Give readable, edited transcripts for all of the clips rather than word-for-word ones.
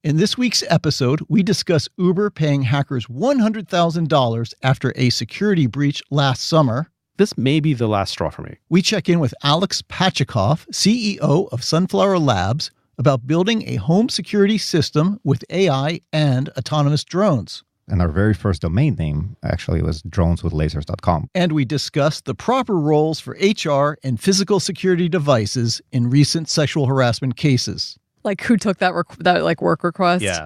In this week's episode, we discuss Uber paying hackers $100,000 after a security breach last summer. This may be the last straw for me. We check in with Alex Pachikov, CEO of Sunflower Labs, about building a home security system with AI and autonomous drones. And our very first domain name actually was droneswithlasers.com. And we discuss the proper roles for HR and physical security devices in recent sexual harassment cases. Like who took that work request? Yeah.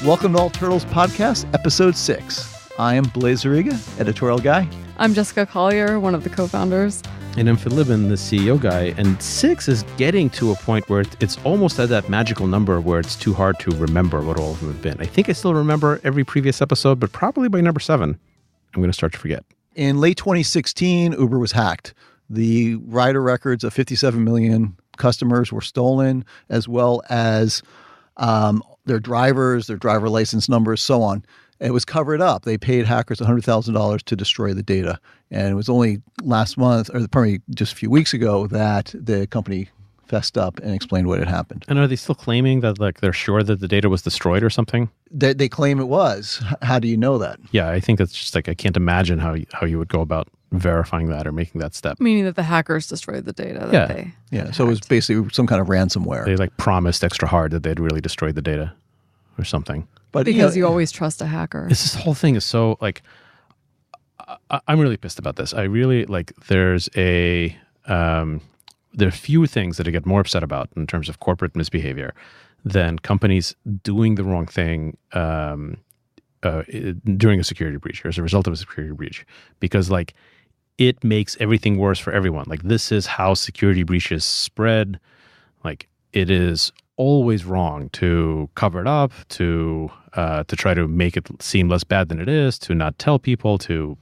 Welcome to All Turtles Podcast, Episode 6. I am Blaise Zerega, editorial guy. I'm Jessica Collier, one of the co-founders. And I'm Phil Libin, the CEO guy. And 6 is getting to a point where it's almost at that magical number where it's too hard to remember what all of them have been. I think I still remember every previous episode, but probably by number 7, I'm going to start to forget. In late 2016, Uber was hacked. The rider records of 57 million customers were stolen, as well as their drivers, their driver license numbers, so on. It was covered up. They paid hackers $100,000 to destroy the data. And it was only last month, or probably just a few weeks ago, that the company fessed up and explained what had happened. And are they still claiming that they're sure that the data was destroyed or something? They claim it was. How do you know that? Yeah, I think that's just I can't imagine how you would go about verifying that or making that step. Meaning that the hackers destroyed the data. So it was basically some kind of ransomware. They promised extra hard that they'd really destroyed the data or something. But because you always trust a hacker. This whole thing is so I'm really pissed about this. I really there's there are few things that I get more upset about in terms of corporate misbehavior than companies doing the wrong thing during a security breach or as a result of a security breach, because it makes everything worse for everyone. This is how security breaches spread. It is always wrong to cover it up, to try to make it seem less bad than it is, to not tell people, to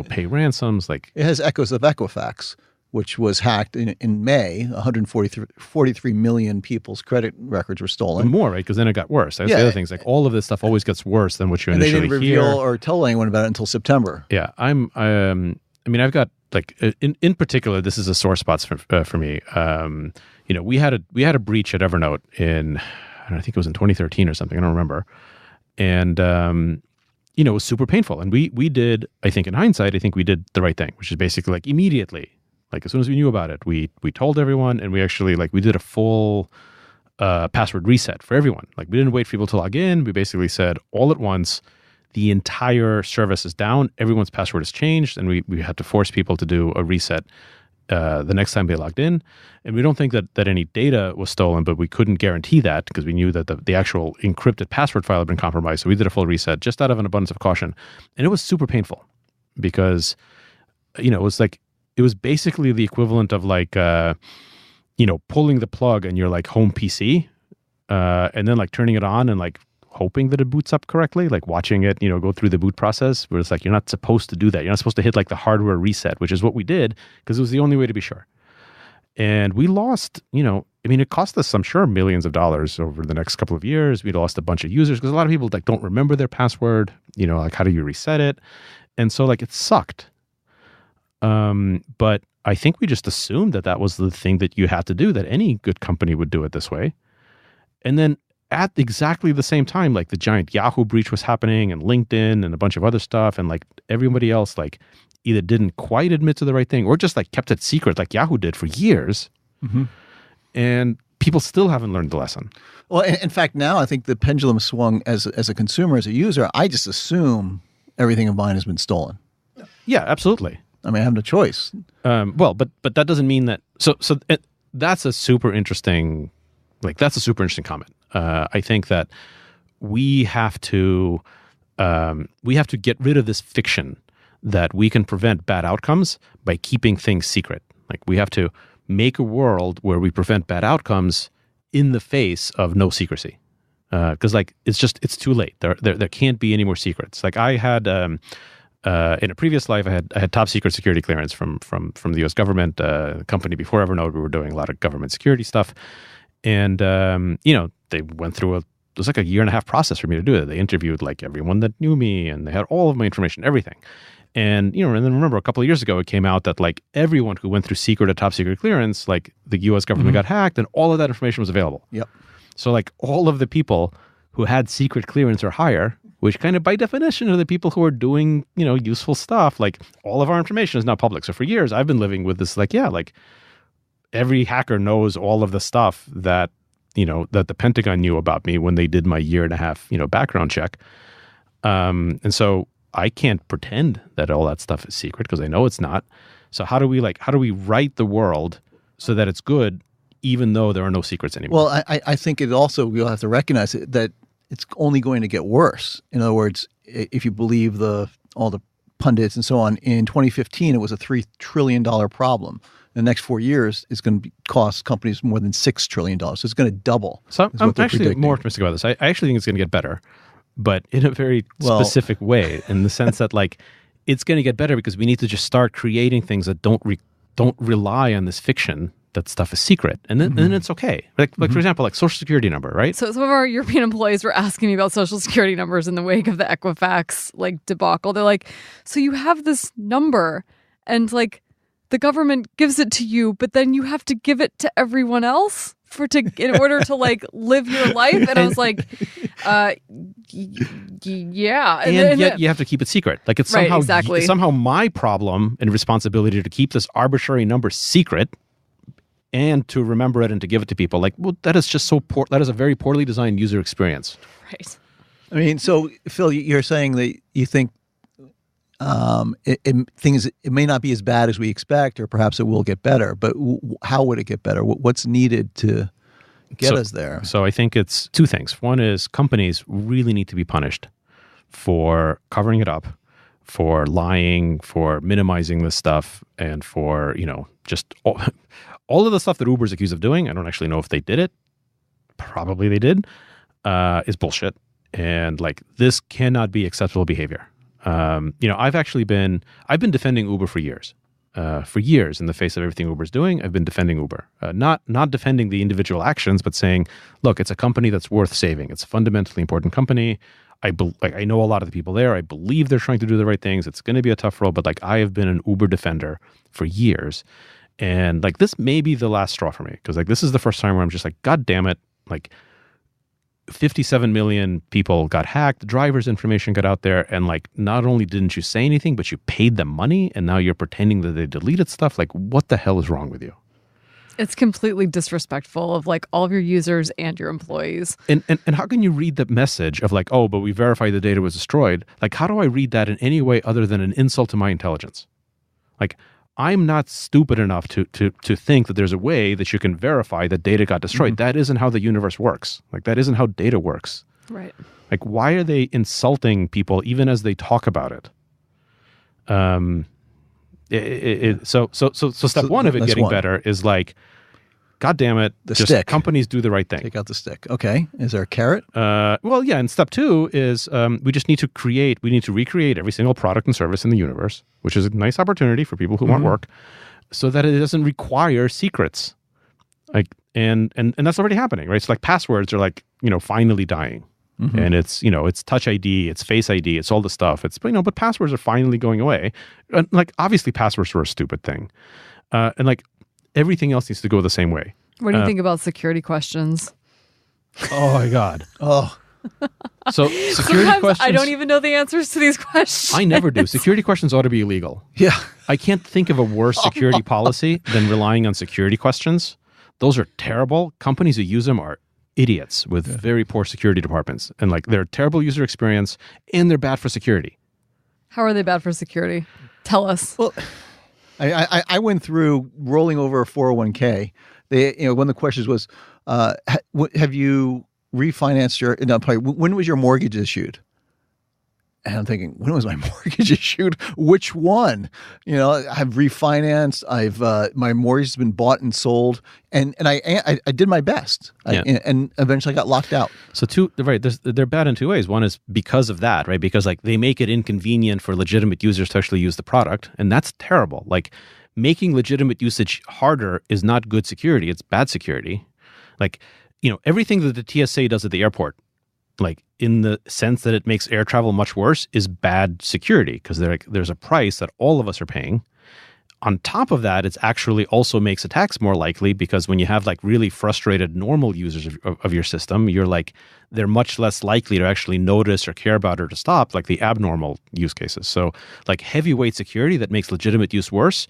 pay ransoms. It has echoes of Equifax, which was hacked in May. 143 million people's credit records were stolen. And more, right? Because then it got worse. That's the other things. All of this stuff always gets worse than what you initially hear. They didn't reveal or tell anyone about it until September. Yeah, I've got in particular, this is a sore spot for me. We had a breach at Evernote I think it was in 2013 or something. I don't remember. And it was super painful. And we did, I think in hindsight, we did the right thing, which is basically immediately, as soon as we knew about it, we told everyone, and we actually we did a full password reset for everyone. We didn't wait for people to log in. We basically said all at once, the entire service is down, everyone's password is changed, and we had to force people to do a reset the next time they logged in. And we don't think that any data was stolen, but we couldn't guarantee that because we knew that the actual encrypted password file had been compromised. So we did a full reset just out of an abundance of caution. And it was super painful because, it was basically the equivalent of pulling the plug on your home PC and then turning it on and hoping that it boots up correctly, watching it, go through the boot process, where it's you're not supposed to do that. You're not supposed to hit the hardware reset, which is what we did because it was the only way to be sure. And we lost, it cost us, I'm sure, millions of dollars over the next couple of years. We lost a bunch of users because a lot of people don't remember their password, how do you reset it? And so it sucked. But I think we just assumed that was the thing that you had to do, that any good company would do it this way. And then at exactly the same time, the giant Yahoo breach was happening and LinkedIn and a bunch of other stuff. And everybody else, either didn't quite admit to the right thing or just kept it secret like Yahoo did for years. Mm-hmm. And people still haven't learned the lesson. Well, in fact, now I think the pendulum swung as a consumer, as a user. I just assume everything of mine has been stolen. Yeah, absolutely. I have no choice. But that doesn't mean that. So that's a super interesting, comment. I think that we have to get rid of this fiction that we can prevent bad outcomes by keeping things secret. We have to make a world where we prevent bad outcomes in the face of no secrecy. Because it's too late. There can't be any more secrets. I had in a previous life, I had top secret security clearance from the U.S. government. Company before Evernote, we were doing a lot of government security stuff, and they went through was like a 1.5-year process for me to do it. They interviewed like everyone that knew me, and they had all of my information, everything. And and then remember a couple of years ago, it came out that like everyone who went through secret or top secret clearance, like the U.S. government got hacked, and all of that information was available. Yep. So like all of the people who had secret clearance or higher, which kind of by definition are the people who are doing, useful stuff, like all of our information is now public. So for years, I've been living with this, like every hacker knows all of the stuff that, that the Pentagon knew about me when they did my 1.5-year, background check. And so I can't pretend that all that stuff is secret because I know it's not. So how do we write the world so that it's good, even though there are no secrets anymore? Well, I think it also, we'll have to recognize it, that it's only going to get worse. In other words, if you believe all the pundits and so on, in 2015, it was a $3 trillion problem. In the next 4 years, it's going to cost companies more than $6 trillion. So it's going to double. So I'm actually more optimistic about this. I actually think it's going to get better, but in a very specific way, in the sense that like it's going to get better because we need to just start creating things that don't rely on this fiction that stuff is secret, and then it's okay. Like for example, like Social Security number, right? So some of our European employees were asking me about Social Security numbers in the wake of the Equifax debacle. They're like, so you have this number, and like the government gives it to you, but then you have to give it to everyone else in order to like live your life. And I was like, yeah. And yet you have to keep it secret. Like it's somehow, right, exactly. It's somehow my problem and responsibility to keep this arbitrary number secret and to remember it and to give it to people. Like, well, that is just so poor. That is a very poorly designed user experience. Right. I mean, so Phil, you're saying that you think it may not be as bad as we expect, or perhaps it will get better. But how would it get better? What's needed to get us there? So I think it's two things. One is companies really need to be punished for covering it up, for lying, for minimizing this stuff, and for just all of the stuff that Uber's accused of doing. I don't actually know if they did it. Probably they did. Is bullshit, and like this cannot be acceptable behavior. I've been defending Uber for years. In the face of everything Uber's doing, I've been defending Uber. Not defending the individual actions, but saying, look, it's a company that's worth saving. It's a fundamentally important company. I know a lot of the people there. I believe they're trying to do the right things. It's going to be a tough road, but like I have been an Uber defender for years. And like this may be the last straw for me, because like this is the first time where I'm just like, God damn it, like 57 million people got hacked, drivers' information got out there, and like not only didn't you say anything, but you paid them money, and now you're pretending that they deleted stuff. Like, what the hell is wrong with you? It's completely disrespectful of like all of your users and your employees. And how can you read the message of like, oh, but we verified the data was destroyed? Like, how do I read that in any way other than an insult to my intelligence? Like, I'm not stupid enough to think that there's a way that you can verify that data got destroyed. That isn't how the universe works. Like, that isn't how data works. Right. Like, why are they insulting people even as they talk about it? So step one of it getting better is like, God damn it, stick. Companies do the right thing. Take out the stick. Okay. Is there a carrot? Well, yeah. And step two is we just need to recreate every single product and service in the universe, which is a nice opportunity for people who want work, so that it doesn't require secrets. Like, and that's already happening, right? So like passwords are like, finally dying. And it's, it's Touch ID, it's Face ID, it's all the stuff. But passwords are finally going away. And like, obviously passwords were a stupid thing. And like, everything else needs to go the same way. What do you think about security questions? Oh my God. Oh. So security questions. I don't even know the answers to these questions. I never do. Security questions ought to be illegal. Yeah. I can't think of a worse security policy than relying on security questions. Those are terrible. Companies who use them are idiots with very poor security departments. And like, they're a terrible user experience and they're bad for security. How are they bad for security? Tell us. Well, I went through rolling over a 401k. One of the questions was, have you refinanced when was your mortgage issued? And I'm thinking, when was my mortgage issued? Which one? I've refinanced. My mortgage has been bought and sold, and I did my best. Yeah. And eventually I got locked out. So they're bad in two ways. One is because of that, right? Because like they make it inconvenient for legitimate users to actually use the product, and that's terrible. Like making legitimate usage harder is not good security. It's bad security. Like everything that the TSA does at the airport like in the sense that it makes air travel much worse, is bad security, because there's a price that all of us are paying. On top of that, it actually also makes attacks more likely, because when you have like really frustrated normal users of your system, they're much less likely to actually notice or care about or to stop like the abnormal use cases. So like heavyweight security that makes legitimate use worse,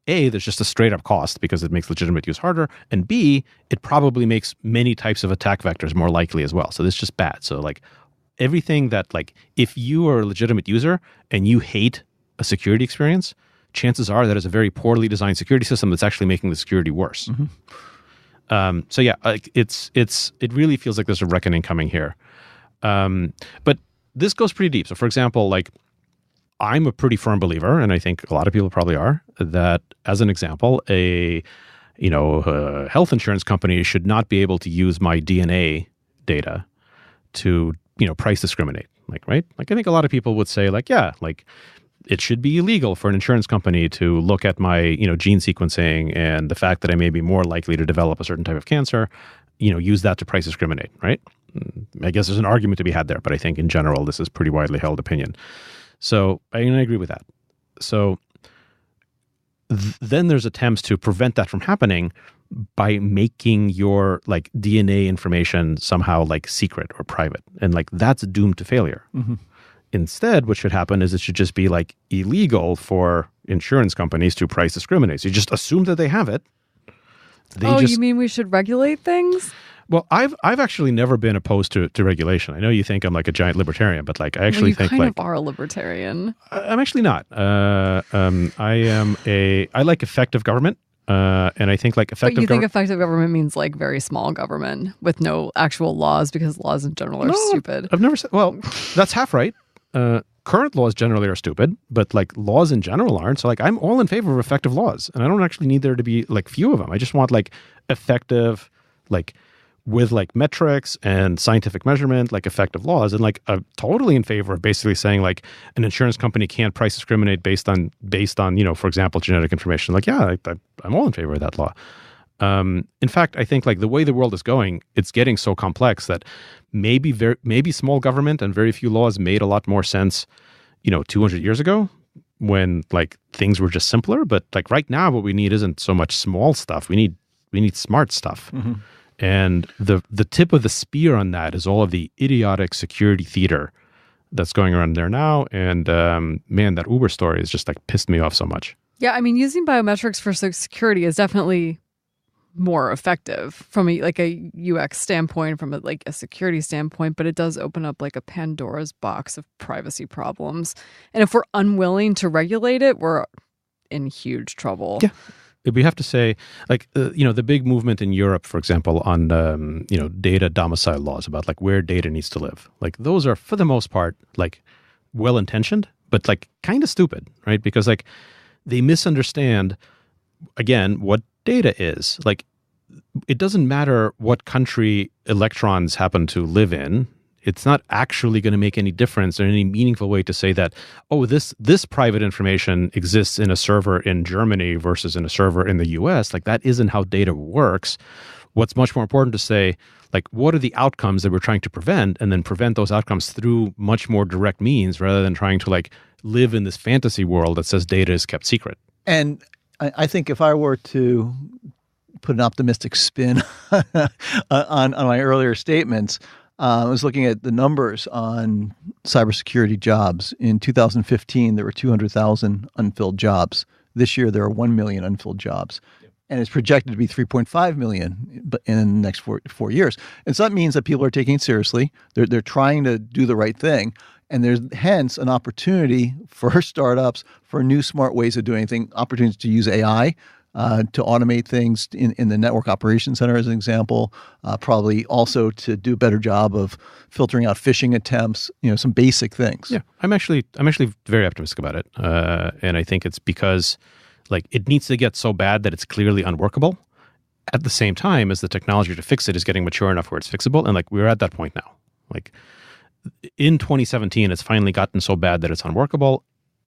A, there's just a straight up cost because it makes legitimate use harder. And B, it probably makes many types of attack vectors more likely as well. So this is just bad. So like everything that like, if you are a legitimate user and you hate a security experience, chances are that it's a very poorly designed security system that's actually making the security worse. So yeah, like it really feels like there's a reckoning coming here. But this goes pretty deep. So for example, like I'm a pretty firm believer, and I think a lot of people probably are, that as an example, a health insurance company should not be able to use my DNA data to, price discriminate. Like, right? Like I think a lot of people would say like, yeah, like it should be illegal for an insurance company to look at my, gene sequencing and the fact that I may be more likely to develop a certain type of cancer, use that to price discriminate, right? I guess there's an argument to be had there, but I think in general, this is pretty widely held opinion. So I agree with that. So then there's attempts to prevent that from happening by making your like DNA information somehow like secret or private. And like that's doomed to failure. Instead, what should happen is it should just be like illegal for insurance companies to price discriminate. So you just assume that they have it. You mean we should regulate things? Well, I've actually never been opposed to regulation. I know you think I'm like a giant libertarian, but like I actually think kind like of are a libertarian. I'm actually not. I like effective government. And I think like effective But you think effective government means like very small government with no actual laws, because laws in general are stupid. I've never said, well, that's half right. Current laws generally are stupid, but like laws in general aren't. So like I'm all in favor of effective laws, and I don't actually need there to be like few of them. I just want like effective, like with like metrics and scientific measurement, like effective laws. And like I'm totally in favor of basically saying like an insurance company can't price discriminate based on, for example, genetic information. Like, yeah, I'm all in favor of that law. In fact, I think like the way the world is going, it's getting so complex that maybe small government and very few laws made a lot more sense, 200 years ago when like things were just simpler. But like right now, what we need isn't so much small stuff. We need smart stuff. And the tip of the spear on that is all of the idiotic security theater that's going around there now. And man, that Uber story has just like pissed me off so much. Yeah, I mean, using biometrics for security is definitely more effective from a UX standpoint, from a security standpoint, but it does open up like a Pandora's box of privacy problems. And if we're unwilling to regulate it, we're in huge trouble. Yeah. We have to say, like, the big movement in Europe, for example, on, data domicile laws about like where data needs to live. Like those are, for the most part, like well-intentioned, but like kind of stupid, right? Because like they misunderstand, again, what data is. Like it doesn't matter what country electrons happen to live in. It's not actually going to make any difference in any meaningful way to say that, oh, this private information exists in a server in Germany versus in a server in the US. Like that isn't how data works. What's much more important to say, like, what are the outcomes that we're trying to prevent, and then prevent those outcomes through much more direct means rather than trying to like live in this fantasy world that says data is kept secret. And I think if I were to put an optimistic spin on my earlier statements, I was looking at the numbers on cybersecurity jobs. In 2015, there were 200,000 unfilled jobs. This year, there are 1 million unfilled jobs. Yep. And it's projected to be 3.5 million in the next four years. And so that means that people are taking it seriously. They're trying to do the right thing. And there's hence an opportunity for startups, for new smart ways of doing things, opportunities to use AI, to automate things in the network operations center, as an example, probably also to do a better job of filtering out phishing attempts, some basic things. Yeah, I'm actually very optimistic about it. And I think it's because like it needs to get so bad that it's clearly unworkable at the same time as the technology to fix it is getting mature enough where it's fixable. And like we're at that point now. Like in 2017, it's finally gotten so bad that it's unworkable,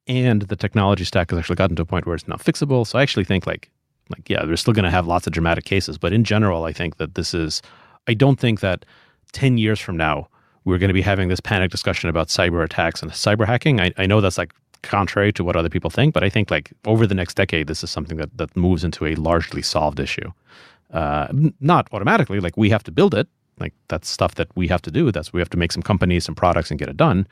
and the technology stack has actually gotten to a point where it's not fixable. So I actually think like yeah, they're still going to have lots of dramatic cases, but in general, I think that I don't think that 10 years from now, we're going to be having this panic discussion about cyber attacks and cyber hacking. I know that's like contrary to what other people think, but I think like over the next decade, this is something that moves into a largely solved issue. Not automatically, like we have to build it. Like that's stuff that we have to do. We have to make some companies, some products, and get it done.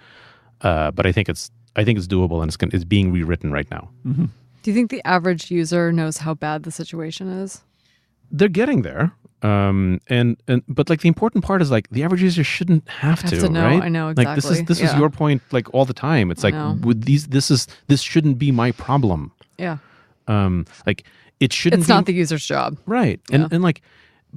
But I think it's doable, and it's being rewritten right now. Mm-hmm. Do you think the average user knows how bad the situation is? They're getting there. But like the important part is like the average user shouldn't have to know. right? I know exactly. Like this is your point like all the time. It's like with this shouldn't be my problem. Yeah. Like it shouldn't. It's not the user's job. Right. Yeah. And like,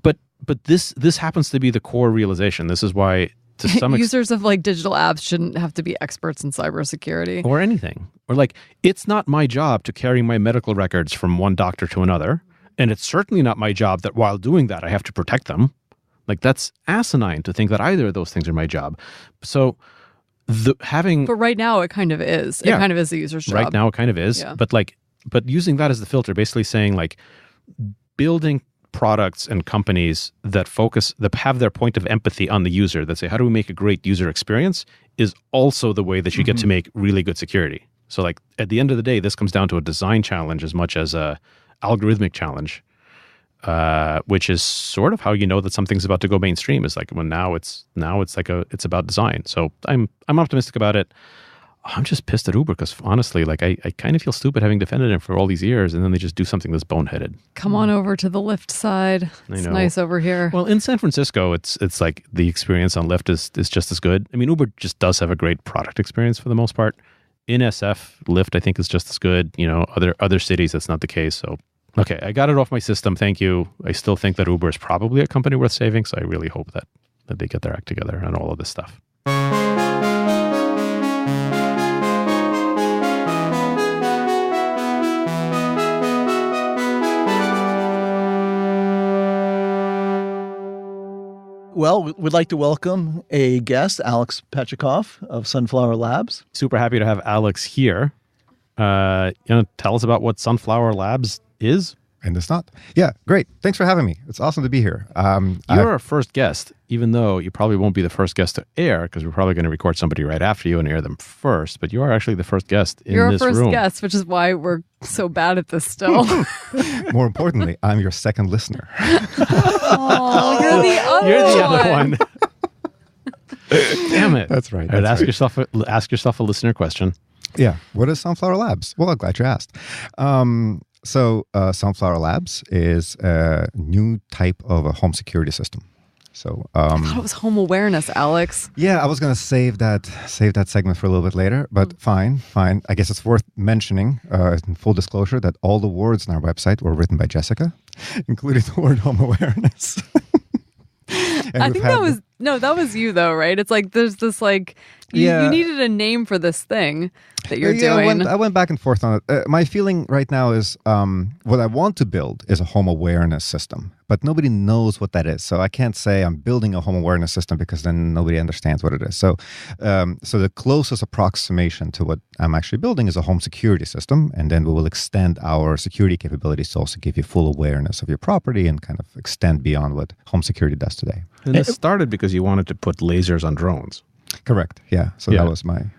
but this happens to be the core realization. This is why to some users of like digital apps shouldn't have to be experts in cybersecurity or anything. Or like, it's not my job to carry my medical records from one doctor to another. And it's certainly not my job that while doing that, I have to protect them. Like that's asinine to think that either of those things are my job. So But right now it kind of is. Yeah. It kind of is the user's job. Right now it kind of is. Yeah. But using that as the filter, basically saying like building products and companies that have their point of empathy on the user, that say, how do we make a great user experience, is also the way that you get to make really good security. So like at the end of the day, this comes down to a design challenge as much as a algorithmic challenge, which is sort of how you know that something's about to go mainstream. Is like when now it's about design. So I'm optimistic about it. I'm just pissed at Uber because honestly, like I kind of feel stupid having defended him for all these years, and then they just do something that's boneheaded. Come on over to the Lyft side. It's nice over here. Well, in San Francisco, it's like the experience on Lyft is just as good. I mean, Uber just does have a great product experience for the most part. In SF, Lyft I think is just as good. You know, other cities that's not the case. So okay, I got it off my system. Thank you. I still think that Uber is probably a company worth saving. So I really hope that they get their act together on all of this stuff. Well, we'd like to welcome a guest, Alex Pachikov of Sunflower Labs. Super happy to have Alex here. Tell us about what Sunflower Labs is. And it's not. Yeah, great. Thanks for having me. It's awesome to be here. You're our first guest, even though you probably won't be the first guest to air, because we're probably going to record somebody right after you and air them first. But you are actually the first guest in this room. You're our first guest, which is why we're so bad at this still. More importantly, I'm your second listener. Oh, You're the other one. Damn it. That's right. All right, ask yourself a listener question. Yeah. What is Sunflower Labs? Well, I'm glad you asked. So Sunflower Labs is a new type of a home security system. So I thought it was home awareness, Alex. Yeah, I was going to save that segment for a little bit later, but fine. I guess it's worth mentioning, in full disclosure, that all the words on our website were written by Jessica, including the word home awareness. I think that was you though, right? It's like there's this like you needed a name for this thing that you're doing. I went back and forth on it. My feeling right now is what I want to build is a home awareness system, but nobody knows what that is. So I can't say I'm building a home awareness system because then nobody understands what it is. So the closest approximation to what I'm actually building is a home security system, and then we will extend our security capabilities to also give you full awareness of your property and kind of extend beyond what home security does today. And this started because you wanted to put lasers on drones. Correct. Yeah. So that was my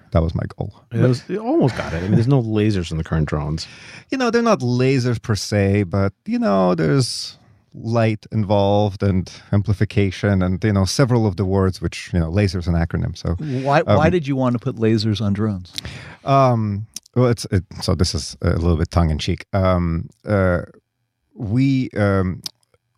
goal. You almost got it. I mean, there's no lasers in the current drones. They're not lasers per se, but there's light involved and amplification and several of the words which laser is an acronym. So why did you want to put lasers on drones? Well, so this is a little bit tongue in cheek.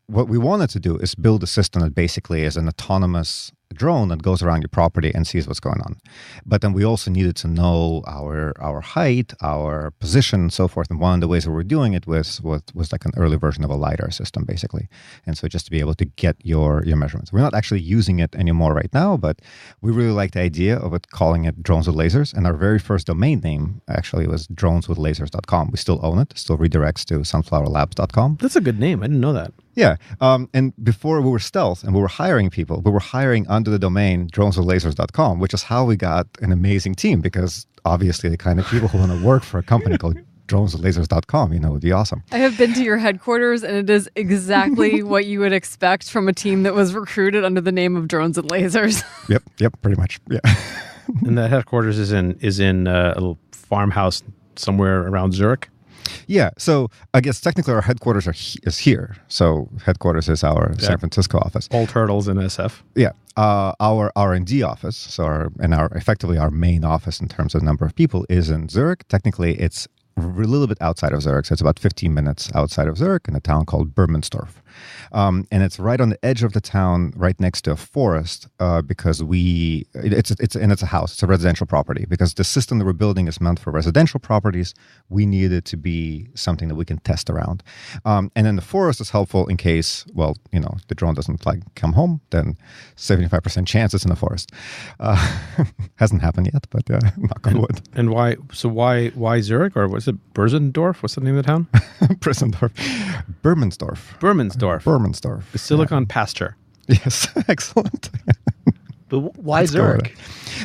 What we wanted to do is build a system that basically is an autonomous drone that goes around your property and sees what's going on. But then we also needed to know our height, our position, and so forth. And one of the ways that we're doing it was like an early version of a LiDAR system, basically. And so just to be able to get your measurements. We're not actually using it anymore right now, but we really like the idea of calling it drones with lasers. And our very first domain name actually was droneswithlasers.com. We still own it. It still redirects to sunflowerlabs.com. That's a good name. I didn't know that. Yeah. And before we were stealth and we were hiring people, we were hiring under the domain droneswithlasers.com, which is how we got an amazing team, because obviously the kind of people who want to work for a company called dronesandlasers.com, would be awesome. I have been to your headquarters, and it is exactly what you would expect from a team that was recruited under the name of Drones and Lasers. Yep, pretty much. Yeah. And the headquarters is in a little farmhouse somewhere around Zurich. Yeah, so I guess technically our headquarters is here. So headquarters is our San Francisco office. All turtles in SF. Yeah, our R&D office, so effectively our main office in terms of number of people is in Zurich. Technically, it's a little bit outside of Zurich, so it's about 15 minutes outside of Zurich in a town called Bermensdorf. And it's right on the edge of the town, right next to a forest, because it's a house, it's a residential property. Because the system that we're building is meant for residential properties, we need it to be something that we can test around. And then the forest is helpful in case, the drone doesn't come home, then 75% chance it's in the forest. Hasn't happened yet, but knock on wood. And why Zurich, or was it Berzendorf? What's the name of the town? Bermensdorf. The Silicon Pasture. Yes, excellent. But why Zurich?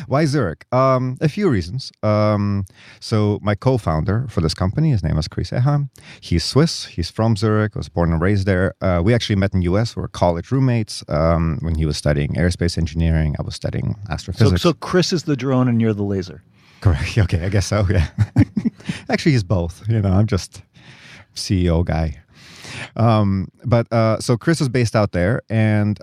Why Zurich? A few reasons. So my co-founder for this company, his name is Chris Eha. He's Swiss. He's from Zurich. Was born and raised there. We actually met in the U.S. We were college roommates when he was studying aerospace engineering. I was studying astrophysics. So Chris is the drone and you're the laser. Correct. Okay, I guess so. Yeah. Actually, he's both. I'm just CEO guy. So Chris is based out there, and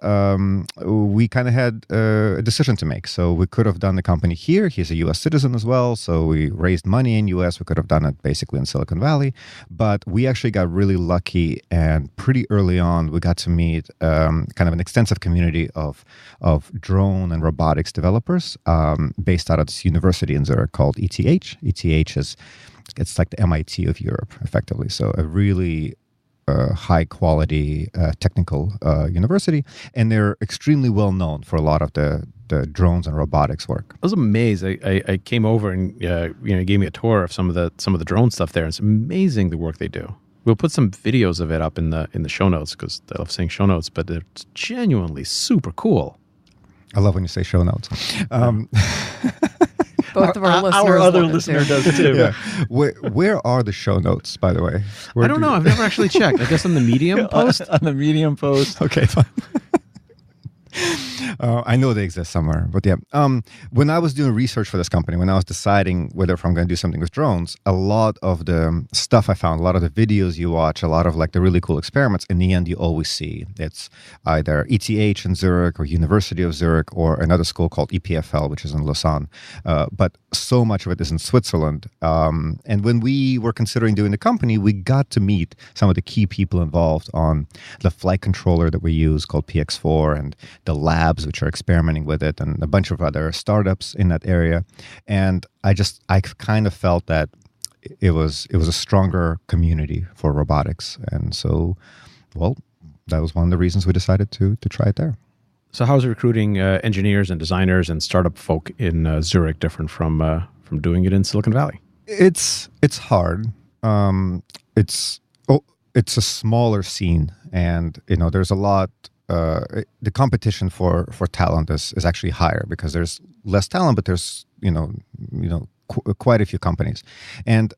we kind of had a decision to make. So we could have done the company here. He's a U.S. citizen as well, so we raised money in U.S. We could have done it basically in Silicon Valley, but we actually got really lucky, and pretty early on we got to meet kind of an extensive community of drone and robotics developers based out of this university in Zurich called ETH. It's like the MIT of Europe, effectively. So a really high quality technical university, and they're extremely well known for a lot of the drones and robotics work. I was amazed. I came over and gave me a tour of some of the drone stuff there. It's amazing the work they do. We'll put some videos of it up in the show notes, because I love saying show notes, but it's genuinely super cool. I love when you say show notes. Both of our listeners. Our other listener does too. Yeah. Where are the show notes, by the way? I don't know. I've never actually checked. I guess on the Medium post? On the Medium post. Okay, fine. I know they exist somewhere, but yeah. When I was doing research for this company, when I was deciding whether if I'm going to do something with drones, a lot of the stuff I found, a lot of the videos you watch, a lot of the really cool experiments, in the end you always see it's either ETH in Zurich or University of Zurich or another school called EPFL, which is in Lausanne. But so much of it is in Switzerland. And when we were considering doing the company, we got to meet some of the key people involved on the flight controller that we use called PX4, and the labs which are experimenting with it, and a bunch of other startups in that area. And I kind of felt that it was a stronger community for robotics. And so, that was one of the reasons we decided to try it there. So how's recruiting engineers and designers and startup folk in Zurich different from doing it in Silicon Valley? It's hard. It's a smaller scene, and there's a lot. The competition for talent is actually higher because there's less talent, but there's quite a few companies. And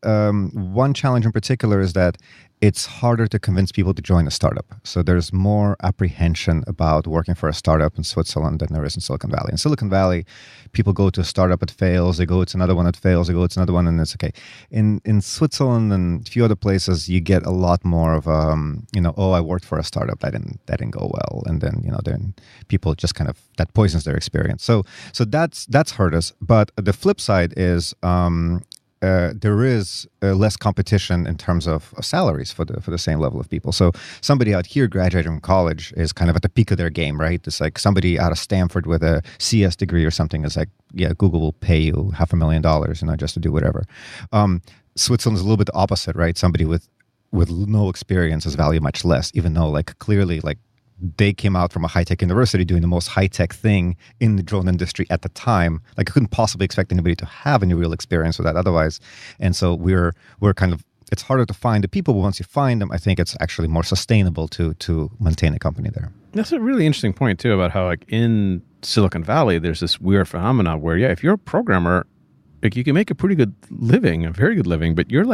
one challenge in particular is that it's harder to convince people to join a startup. So there's more apprehension about working for a startup in Switzerland than there is in Silicon Valley. In Silicon Valley, people go to a startup, it fails, they go to another one, it fails, they go to another one, and it's okay. In Switzerland and a few other places, you get a lot more of, I worked for a startup, that didn't go well. And then, then people just kind of, that poisons their experience. So that's hurt us. But the flip side is, there is less competition in terms of salaries for the same level of people. So somebody out here graduating from college is kind of at the peak of their game, right? It's like somebody out of Stanford with a CS degree or something is like, yeah, Google will pay you $500,000, just to do whatever. Switzerland's a little bit the opposite, right? Somebody with no experience is valued much less, even though clearly they came out from a high-tech university doing the most high-tech thing in the drone industry at the time. I couldn't possibly expect anybody to have any real experience with that otherwise. And so we're kind of, it's harder to find the people, but once you find them, I think it's actually more sustainable to maintain a company there. That's a really interesting point too, about how in Silicon Valley, there's this weird phenomenon where, if you're a programmer, you can make a pretty good living, a very good living, but you're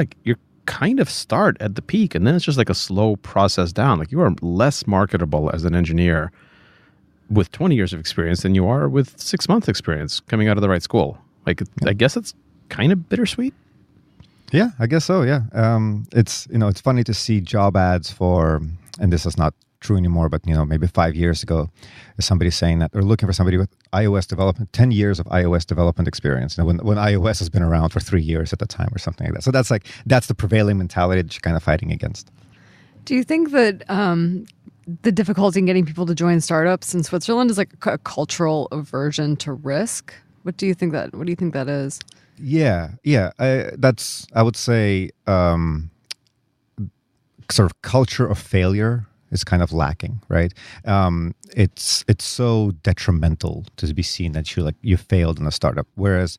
kind of start at the peak, and then it's just like a slow process down. Like you are less marketable as an engineer with 20 years of experience than you are with 6 months experience coming out of the right school. Like, I guess it's kind of bittersweet. Yeah, I guess so. Yeah, it's it's funny to see job ads for, and this is not true anymore, but maybe 5 years ago, somebody saying that they're looking for somebody with iOS development, 10 years of iOS development experience. When iOS has been around for 3 years at the time or something like that. So that's the prevailing mentality that you're kind of fighting against. Do you think that the difficulty in getting people to join startups in Switzerland is like a cultural aversion to risk? What do you think that is? Yeah. I would say sort of culture of failure is kind of lacking, right? It's so detrimental to be seen that you failed in a startup. Whereas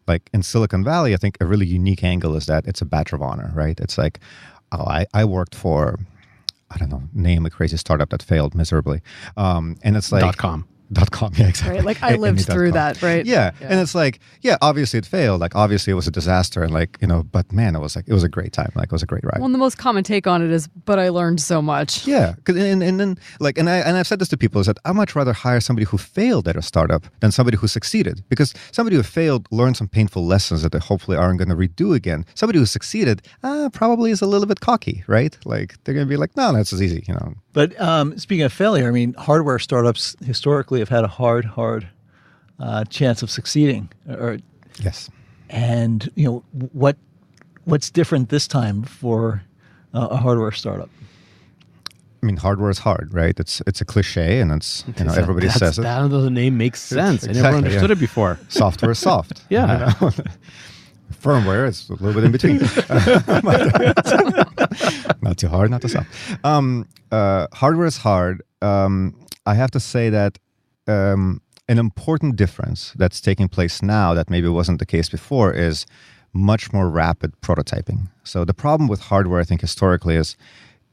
like in Silicon Valley, I think a really unique angle is that it's a badge of honor, right? It's like, oh, I worked for, I don't know, name a crazy startup that failed miserably. And it's like .com. Yeah, exactly. Right, like I lived through that, right? Yeah. And it's like, yeah, obviously it failed. Like obviously it was a disaster, and like but man, it was a great time. Like it was a great ride. Well, and the most common take on it is, but I learned so much. Yeah, and then like, and I've said this to people is that I'd much rather hire somebody who failed at a startup than somebody who succeeded, because somebody who failed learned some painful lessons that they hopefully aren't going to redo again. Somebody who succeeded probably is a little bit cocky, right? Like they're going to be like, no, that's as easy, But speaking of failure, I mean, hardware startups historically have had a hard chance of succeeding. Yes. And what's different this time for a hardware startup? I mean, hardware is hard, right? It's a cliche, and it's everybody says it. That the name makes sense. Exactly, I never understood it before. Software is soft. Yeah. Firmware is a little bit in between. Not too hard, not too soft. Hardware is hard. I have to say that an important difference that's taking place now that maybe wasn't the case before is much more rapid prototyping. So the problem with hardware, I think, historically is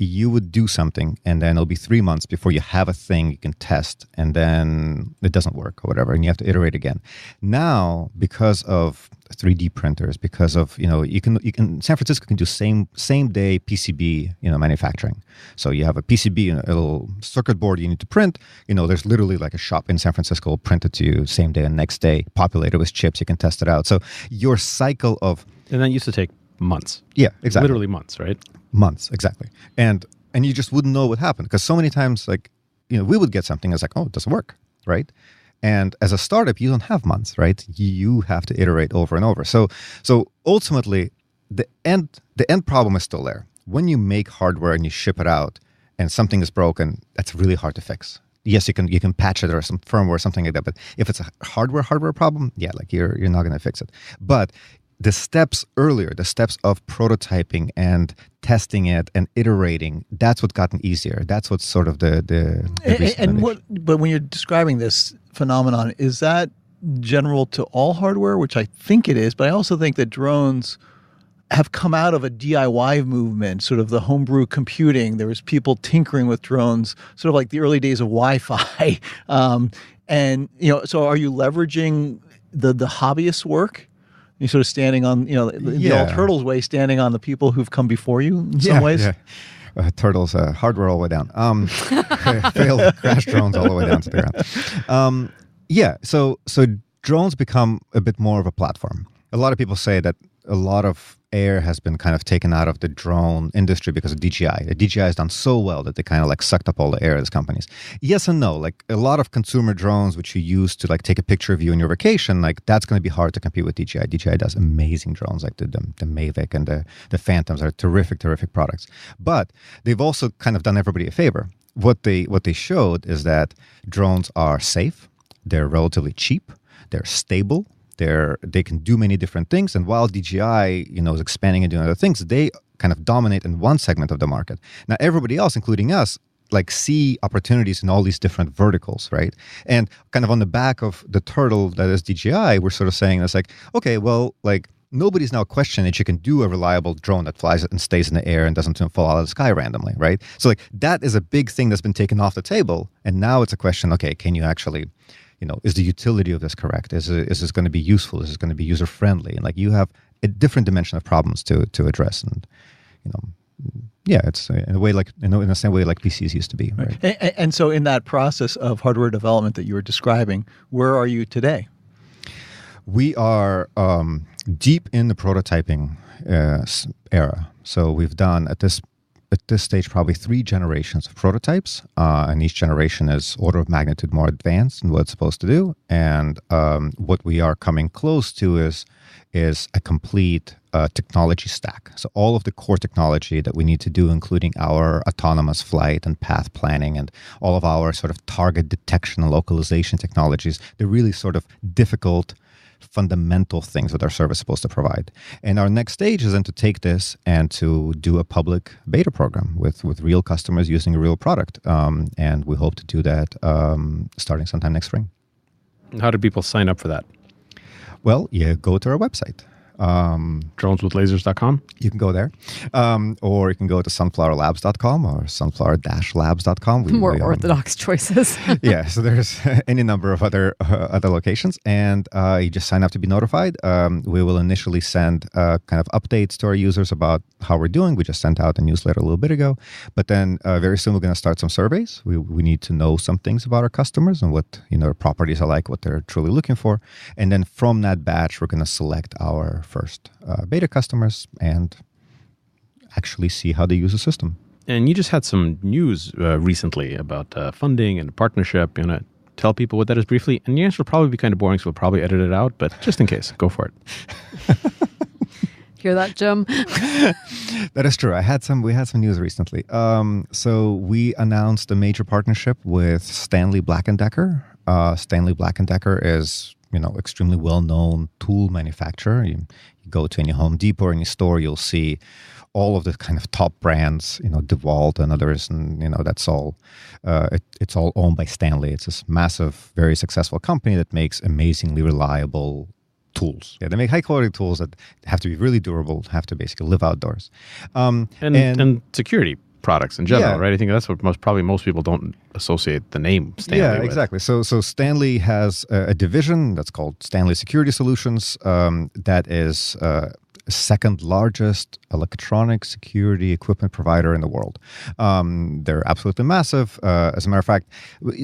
you would do something and then it'll be 3 months before you have a thing you can test, and then it doesn't work or whatever, and you have to iterate again. Now, because of 3D printers, because of you can San Francisco can do same day PCB manufacturing. So you have a PCB, a little circuit board you need to print. There's literally like a shop in San Francisco will print it to you same day and next day, populated with chips. You can test it out. So your cycle of and that used to take months. Yeah, exactly. Literally months, right? Months, exactly. And you just wouldn't know what happened, because so many times, like, we would get something that's like, oh, it doesn't work, right? And as a startup, you don't have months, right? You have to iterate over and over. So ultimately, the end problem is still there. When you make hardware and you ship it out, and something is broken, that's really hard to fix. Yes, you can patch it or some firmware or something like that. But if it's a hardware problem, yeah, like you're not going to fix it. But the steps earlier, the steps of prototyping and testing it and iterating, that's what's gotten easier. That's what's sort of the but when you're describing this phenomenon, is that general to all hardware, which I think it is, but I also think that drones have come out of a DIY movement, sort of the homebrew computing. There was people tinkering with drones, sort of like the early days of Wi-Fi. So are you leveraging the hobbyist work? You're sort of standing on, the old Turtles way, standing on the people who've come before you in some ways. Yeah. Turtles, hardware all the way down. Failed crash drones all the way down to the ground. So drones become a bit more of a platform. A lot of people say that a lot of air has been kind of taken out of the drone industry because of DJI. The DJI has done so well that they kind of like sucked up all the air as companies. Yes and no. Like a lot of consumer drones, which you use to like take a picture of you on your vacation, like that's going to be hard to compete with DJI. DJI does amazing drones, like the Mavic and the Phantoms are terrific products. But they've also kind of done everybody a favor. What they showed is that drones are safe, they're relatively cheap, they're stable, they can do many different things, and while DJI, is expanding and doing other things, they kind of dominate in one segment of the market. Now, everybody else, including us, like see opportunities in all these different verticals, right? And kind of on the back of the turtle that is DJI, we're sort of saying it's like, okay, well, like nobody's now questioning that you can do a reliable drone that flies and stays in the air and doesn't fall out of the sky randomly, right? So like that is a big thing that's been taken off the table, and now it's a question, okay, can you actually, is the utility of this correct? Is this going to be useful? Is this going to be user friendly? And like you have a different dimension of problems to address. And yeah, it's in a way like in the same way like PCs used to be. Right? And so in that process of hardware development that you were describing, where are you today? We are deep in the prototyping era. So we've done at this stage probably 3 generations of prototypes, and each generation is order of magnitude more advanced in what it's supposed to do. And what we are coming close to is a complete technology stack. So all of the core technology that we need to do, including our autonomous flight and path planning and all of our sort of target detection and localization technologies, they're really sort of difficult, fundamental things that our service is supposed to provide. And our next stage is then to take this and to do a public beta program with real customers using a real product. And we hope to do that starting sometime next spring. How do people sign up for that? Well, you go to our website. Droneswithlasers.com? You can go there. Or you can go to sunflowerlabs.com or sunflower-labs.com. More orthodox choices. Yeah, so there's any number of other locations. And you just sign up to be notified. We will initially send kind of updates to our users about how we're doing. We just sent out a newsletter a little bit ago. But then very soon we're going to start some surveys. We need to know some things about our customers and what their properties are like, what they're truly looking for. And then from that batch, we're going to select our first beta customers and actually see how they use the system. And you just had some news recently about funding and partnership. You want to tell people what that is briefly? And the answer will probably be kind of boring, so we'll probably edit it out, but just in case, go for it. Hear that, Jim? That is true. We had some news recently. So we announced a major partnership with Stanley Black & Decker. Stanley Black & Decker is extremely well-known tool manufacturer. You go to any Home Depot or any store, you'll see all of the kind of top brands, DeWalt and others, and that's all. It's all owned by Stanley. It's this massive, very successful company that makes amazingly reliable tools. Yeah, they make high-quality tools that have to be really durable, have to basically live outdoors, and security products in general, right? I think that's what most people don't associate the name Stanley with. Exactly. So Stanley has a division that's called Stanley Security Solutions that is second largest electronic security equipment provider in the world. They're absolutely massive. As a matter of fact,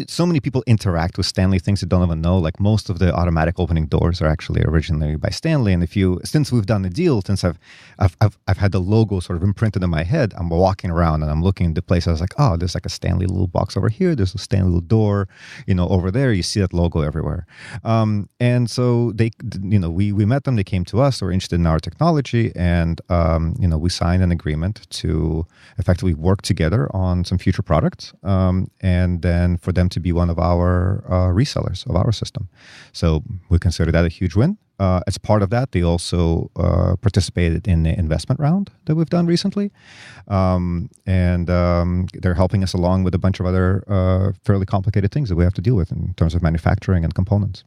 so many people interact with Stanley things they don't even know. Like most of the automatic opening doors are actually originally by Stanley. And since we've done the deal, since I've had the logo sort of imprinted in my head, I'm walking around and I'm looking into places. I was like, oh, there's like a Stanley little box over here. There's a Stanley little door, over there. You see that logo everywhere. And so we met them. They came to us. They were interested in our technology. And, we signed an agreement to effectively work together on some future products, and then for them to be one of our resellers of our system. So we consider that a huge win. As part of that, they also participated in the investment round that we've done recently. And they're helping us along with a bunch of other fairly complicated things that we have to deal with in terms of manufacturing and components.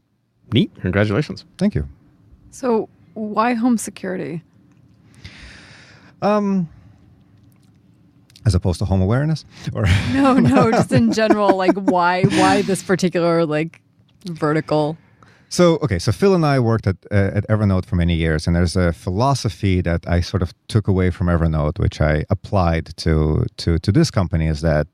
Neat. Congratulations. Thank you. So why home security? As opposed to home awareness? Or No, just in general, like why this particular vertical? So Phil and I worked at Evernote for many years, and there's a philosophy that I sort of took away from Evernote, which I applied to this company, is that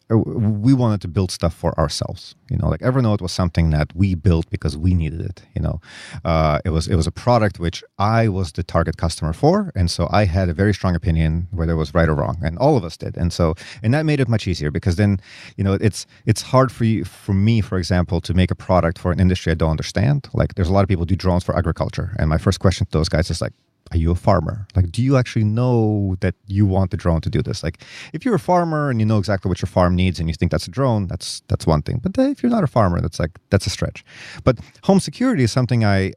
we wanted to build stuff for ourselves. Evernote was something that we built because we needed it. It was a product which I was the target customer for, and so I had a very strong opinion whether it was right or wrong, and all of us did. And that made it much easier because then, it's hard for me, for example, to make a product for an industry I don't understand. Like, there's a lot of people who do drones for agriculture, and my first question to those guys is like, are you a farmer? Like, do you actually know that you want the drone to do this? Like, if you're a farmer and you know exactly what your farm needs and you think that's a drone, that's one thing. But if you're not a farmer, that's a stretch. But home security is something I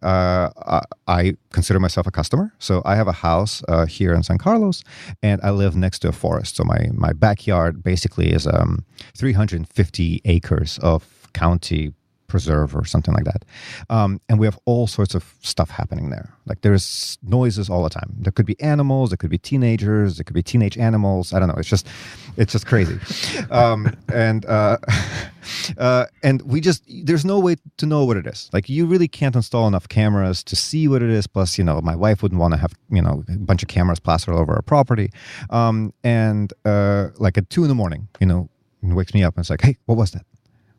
consider myself a customer. So I have a house here in San Carlos, and I live next to a forest. So my backyard basically is 350 acres of county preserve or something like that. And we have all sorts of stuff happening there. Like there's noises all the time. There could be animals, there could be teenagers, there could be teenage animals. I don't know. It's just crazy. And we just, there's no way to know what it is. Like you really can't install enough cameras to see what it is. Plus, my wife wouldn't want to have, a bunch of cameras plastered all over our property. Like at 2 a.m, it wakes me up and it's like, hey, what was that?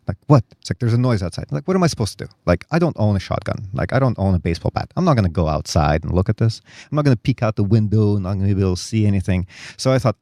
Like, what? It's like, there's a noise outside. Like, what am I supposed to do? Like, I don't own a shotgun. Like, I don't own a baseball bat. I'm not going to go outside and look at this. I'm not going to peek out the window and not going to be able to see anything. So I thought,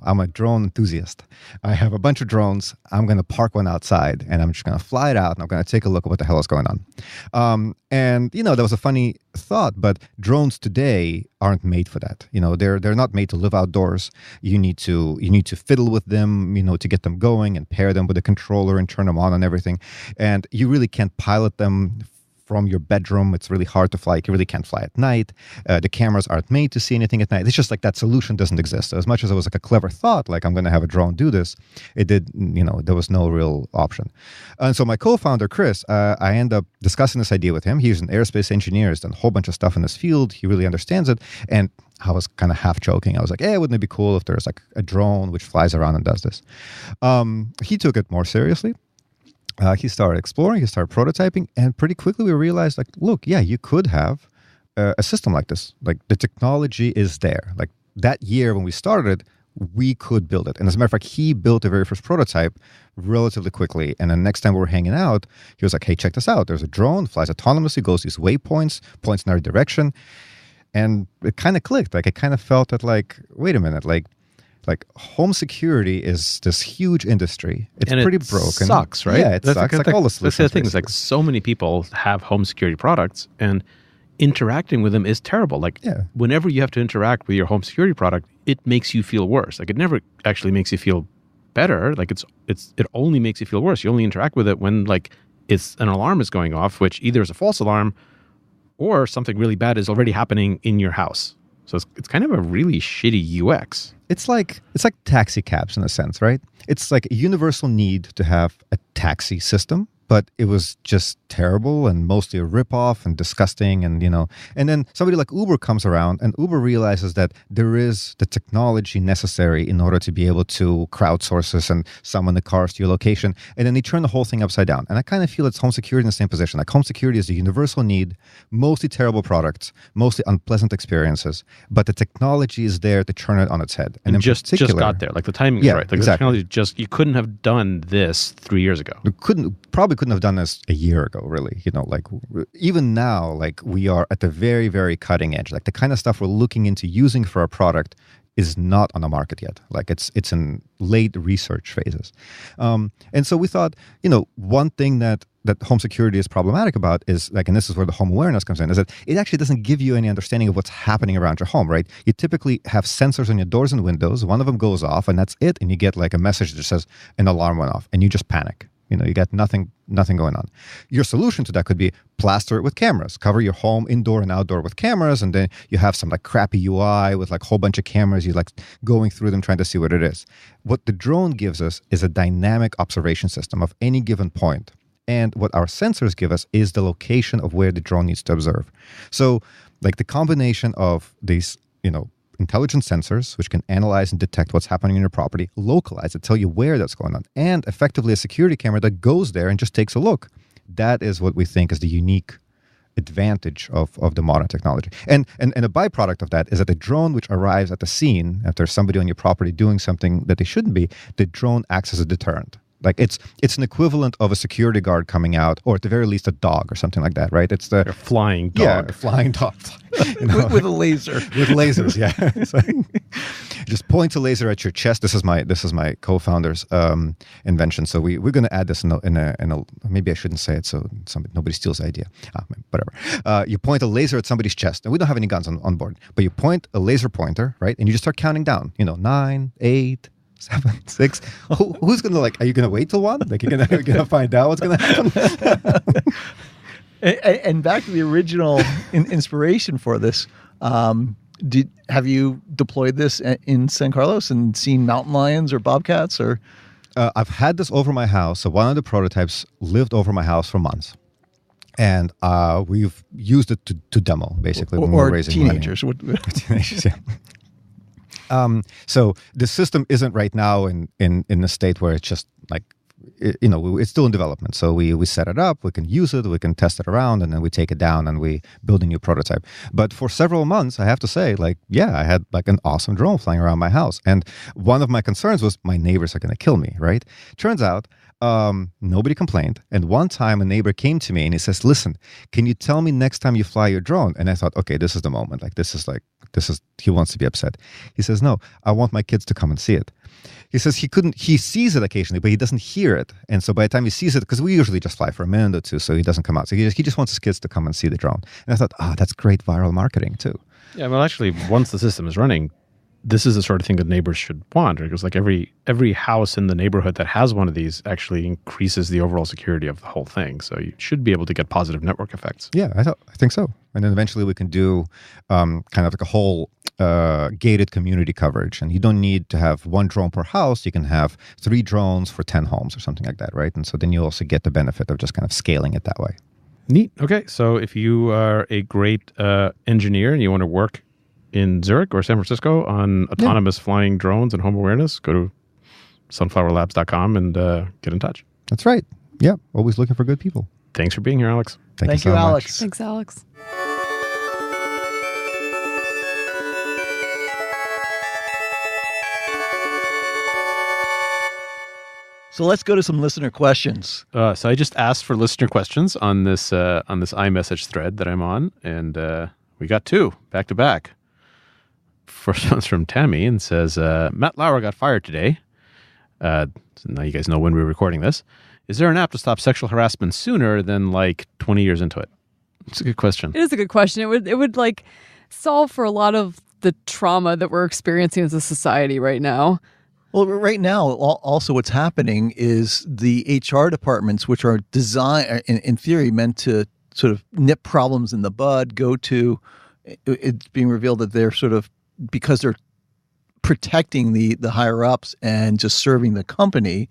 I'm a drone enthusiast. I have a bunch of drones. I'm going to park one outside and I'm just going to fly it out and I'm going to take a look at what the hell is going on. That was a funny thought, but drones today aren't made for that. They're not made to live outdoors. You need to fiddle with them, to get them going and pair them with a controller and turn them on and everything. And you really can't pilot them from your bedroom. It's really hard to fly. You really can't fly at night. The cameras aren't made to see anything at night. It's just like that solution doesn't exist. So as much as it was like a clever thought, like I'm going to have a drone do this, it did, there was no real option. And so my co-founder, Chris, I end up discussing this idea with him. He's an aerospace engineer. He's done a whole bunch of stuff in this field. He really understands it. And I was kind of half joking. I was like, hey, wouldn't it be cool if there's like a drone which flies around and does this? He took it more seriously. He started exploring, he started prototyping, and pretty quickly we realized, like, look, yeah, you could have a system like this. Like, the technology is there. Like, that year when we started, we could build it. And as a matter of fact, he built the very first prototype relatively quickly. And then next time we were hanging out, he was like, hey, check this out. There's a drone, flies autonomously, goes these waypoints, points in our direction. And it kind of clicked. Like, it kind of felt that, like, wait a minute, like home security is this huge industry. It's pretty broken. Sucks, right? Yeah, it sucks. Like all the solutions. That's the thing. It's like so many people have home security products, and interacting with them is terrible. Like whenever you have to interact with your home security product, it makes you feel worse. Like it never actually makes you feel better. Like it only makes you feel worse. You only interact with it when like it's an alarm is going off, which either is a false alarm or something really bad is already happening in your house. So it's kind of a really shitty UX. It's like taxi cabs in a sense, right? It's like a universal need to have a taxi system, but it was just terrible and mostly a ripoff and disgusting. And, and then somebody like Uber comes around and Uber realizes that there is the technology necessary in order to be able to crowdsource this and summon the cars to your location. And then they turn the whole thing upside down. And I kind of feel it's home security in the same position. Like home security is a universal need, mostly terrible products, mostly unpleasant experiences, but the technology is there to turn it on its head. And just got there. Like the timing is right. Like exactly. The technology you couldn't have done this 3 years ago. Probably couldn't have done this a year ago, really. Like even now, like we are at the very, very cutting edge. Like the kind of stuff we're looking into using for our product is not on the market yet. Like it's in late research phases. And so we thought, one thing that home security is problematic about is like, and this is where the home awareness comes in, is that it actually doesn't give you any understanding of what's happening around your home, right? You typically have sensors on your doors and windows. One of them goes off and that's it. And you get like a message that says an alarm went off and you just panic. You got nothing going on. Your solution to that could be plaster it with cameras. Cover your home indoor and outdoor with cameras, and then you have some like crappy UI with like a whole bunch of cameras. You like going through them trying to see what it is. What the drone gives us is a dynamic observation system of any given point. And what our sensors give us is the location of where the drone needs to observe. So like the combination of these, intelligent sensors, which can analyze and detect what's happening in your property, localize it, tell you where that's going on, and effectively a security camera that goes there and just takes a look. That is what we think is the unique advantage of the modern technology. And a byproduct of that is that the drone which arrives at the scene, if there's somebody on your property doing something that they shouldn't be, the drone acts as a deterrent. Like it's an equivalent of a security guard coming out, or at the very least a dog or something like that, right? It's the flying dog. Yeah, the flying dog. With a laser. With lasers, yeah. It's like, just point a laser at your chest. This is my co-founder's invention. So we're going to add this in a maybe I shouldn't say it so nobody steals the idea. Whatever. You point a laser at somebody's chest, and we don't have any guns on board, but you point a laser pointer, right? And you just start counting down. 9, 8. 7, 6. Who's gonna are you gonna wait till 1? Like you're gonna find out what's gonna happen? And back to the original inspiration for this. Have you deployed this in San Carlos and seen mountain lions or bobcats or? I've had this over my house. So one of the prototypes lived over my house for months. And we've used it to demo, basically, when we're raising teenagers. money. Teenagers, yeah. So the system isn't right now in the state where it's just like, it's still in development. So we set it up, we can use it, we can test it around, and then we take it down and we build a new prototype. But for several months, I have to say, I had like an awesome drone flying around my house. And one of my concerns was my neighbors are going to kill me, right? Turns out, nobody complained. And one time a neighbor came to me and he says, listen, can you tell me next time you fly your drone? And I thought, okay, this is the moment. He wants to be upset. He says, no, I want my kids to come and see it. He says he sees it occasionally, but he doesn't hear it. And so by the time he sees it, because we usually just fly for a minute or two, so he doesn't come out. So he just wants his kids to come and see the drone. And I thought, that's great viral marketing too. Yeah, well, actually, once the system is running, this is the sort of thing that neighbors should want, because like every house in the neighborhood that has one of these actually increases the overall security of the whole thing. So you should be able to get positive network effects. Yeah, I think so. And then eventually we can do kind of like a whole gated community coverage. And you don't need to have one drone per house. You can have 3 drones for 10 homes or something like that, right? And so then you also get the benefit of just kind of scaling it that way. Neat. Okay, so if you are a great engineer and you want to work in Zurich or San Francisco on autonomous flying drones and home awareness, go to sunflowerlabs.com and get in touch. That's right. Yeah, always looking for good people. Thanks for being here, Alex. Thank you so Alex. much. Thanks, Alex. So let's go to some listener questions. So I just asked for listener questions on this iMessage thread that I'm on, and we got 2 back to back. First one's from Tammy and says, Matt Lauer got fired today. So now you guys know when we're recording this. Is there an app to stop sexual harassment sooner than like 20 years into it? It's a good question. It is a good question. It would like solve for a lot of the trauma that we're experiencing as a society right now. Well, right now, also what's happening is the HR departments, which are designed, in theory, meant to sort of nip problems in the bud, it's being revealed that they're sort of, because they're protecting the higher ups and just serving the company,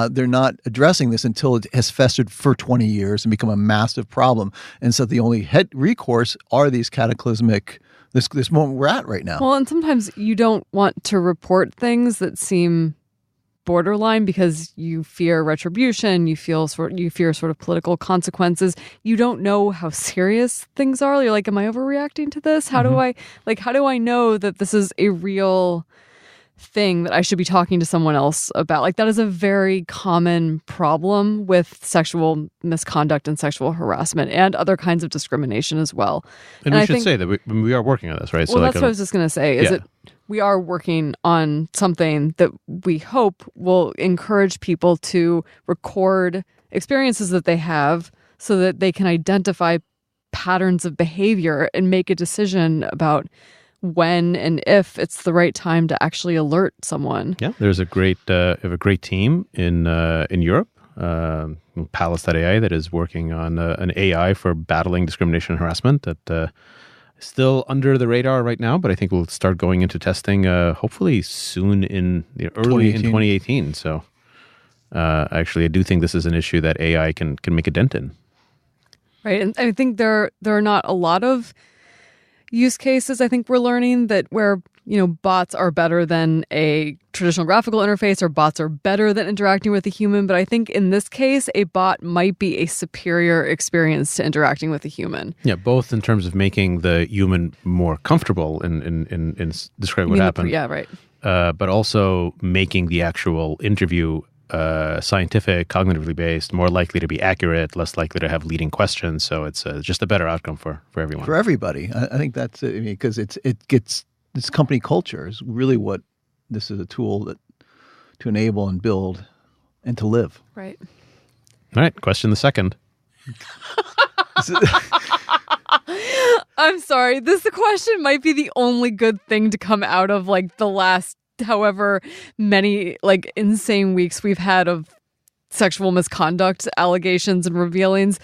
they're not addressing this until it has festered for 20 years and become a massive problem. And so the only recourse are these cataclysmic, this moment we're at right now. Well, and sometimes you don't want to report things that seem borderline because you fear retribution, you fear sort of political consequences. You don't know how serious things are. You're like, am I overreacting to this? How do I know that this is a real thing that I should be talking to someone else about? Like, that is a very common problem with sexual misconduct and sexual harassment and other kinds of discrimination as well. And we should say that we are working on this, right? Well, that's what I was just going to say, is that we are working on something that we hope will encourage people to record experiences that they have so that they can identify patterns of behavior and make a decision about when and if it's the right time to actually alert someone. Yeah, there's a great team in Europe, Palace.ai, that is working on an AI for battling discrimination and harassment that still under the radar right now, but I think we'll start going into testing hopefully soon early in 2018. So actually, I do think this is an issue that AI can make a dent in. Right, and I think there are not a lot of use cases, I think we're learning, that where, bots are better than a traditional graphical interface, or bots are better than interacting with a human. But I think in this case, a bot might be a superior experience to interacting with a human. Yeah, both in terms of making the human more comfortable in describing what happened. Yeah, right. But also making the actual interview scientific, cognitively based, more likely to be accurate, less likely to have leading questions. So it's just a better outcome for everyone. For everybody. I think that's it. I mean, because this company culture is really what this is a tool to enable and build and to live. Right. All right. Question the second. I'm sorry. This question might be the only good thing to come out of like the last however many like insane weeks we've had of sexual misconduct allegations and revealings.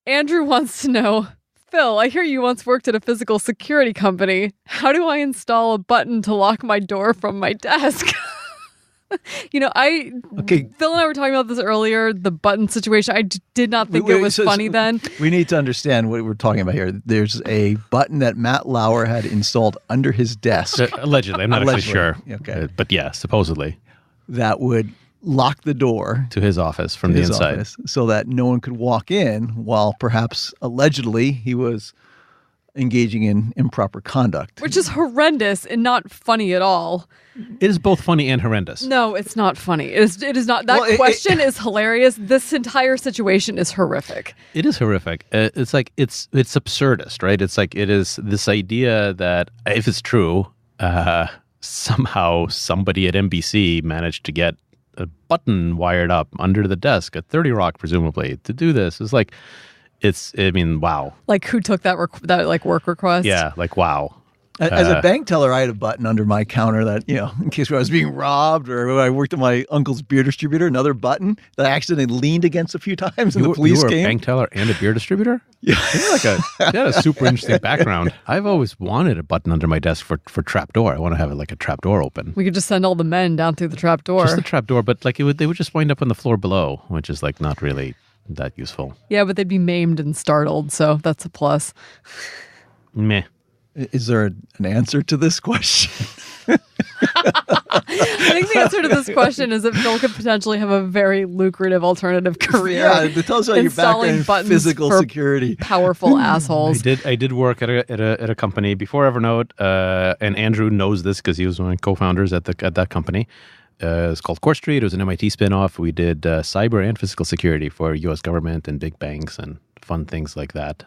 Andrew wants to know, Phil, I hear you once worked at a physical security company. How do I install a button to lock my door from my desk? Phil and I were talking about this earlier, the button situation. I did not think it was funny then. We need to understand what we're talking about here. There's a button that Matt Lauer had installed under his desk. Allegedly. I'm not actually sure. Okay. But yeah, supposedly. That would lock the door to his office from the inside. So that no one could walk in while perhaps allegedly he was engaging in improper conduct. Which is horrendous and not funny at all. It is both funny and horrendous. No, it's not funny. It is not. That question is hilarious. This entire situation is horrific. It is horrific. It's like, it's absurdist, right? It's like, it is this idea that if it's true, somehow somebody at NBC managed to get a button wired up under the desk at 30 Rock, presumably, to do this. It's like, wow. Like, who took that work request? Yeah, like, wow. As a bank teller, I had a button under my counter that, in case I was being robbed, or when I worked at my uncle's beer distributor, another button that I accidentally leaned against a few times and the police came. You were a bank teller and a beer distributor? Yeah. You had a super interesting background. I've always wanted a button under my desk for trapdoor. I want to have a trapdoor open. We could just send all the men down through the trapdoor. Just the trapdoor, but they would just wind up on the floor below, which is not really that useful. Yeah, but they'd be maimed and startled, so that's a plus. Meh. Is there an answer to this question? I think the answer to this question is that Phil could potentially have a very lucrative alternative career. Yeah, it tells you your background in physical security. Powerful assholes. I did work at a company before Evernote, and Andrew knows this because he was one of my co-founders at that company. It's called Court Street. It was an MIT spinoff. We did cyber and physical security for U.S. government and big banks and fun things like that.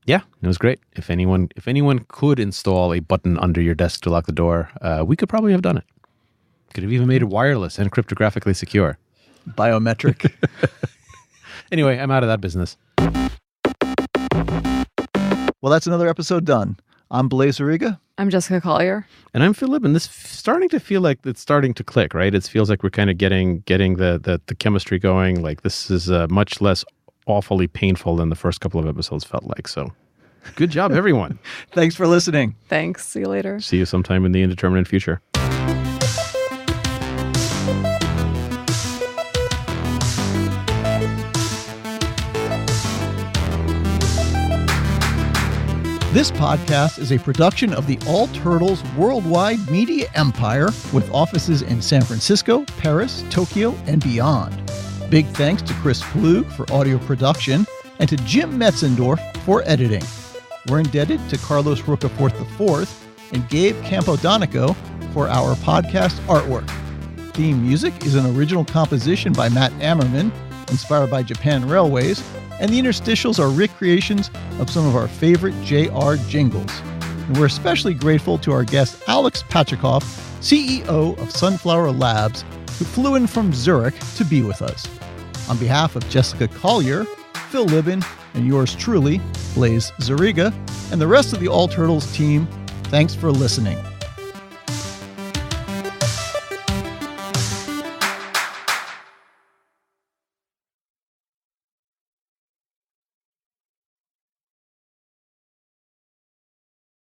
Yeah, it was great. If anyone could install a button under your desk to lock the door, we could probably have done it. Could have even made it wireless and cryptographically secure. Biometric. Anyway, I'm out of that business. Well, that's another episode done. I'm Blaise Zerega. I'm Jessica Collier. And I'm Phil Libin. This starting to feel like it's starting to click, right? It feels like we're kind of getting the chemistry going. Like, this is much less awfully painful than the first couple of episodes felt like. So good job, everyone. Thanks for listening. Thanks. See you later. See you sometime in the indeterminate future. This podcast is a production of the All Turtles worldwide media empire with offices in San Francisco, Paris, Tokyo, and beyond. Big thanks to Chris Flug for audio production and to Jim Metzendorf for editing. We're indebted to Carlos Rocafort IV and Gabe Campodonico for our podcast artwork. Theme music is an original composition by Matt Ammerman, inspired by Japan Railways, and the interstitials are recreations of some of our favorite JR jingles. And we're especially grateful to our guest Alex Pachikov, CEO of Sunflower Labs, who flew in from Zurich to be with us. On behalf of Jessica Collier, Phil Libin, and yours truly, Blaise Zerega, and the rest of the All Turtles team, thanks for listening.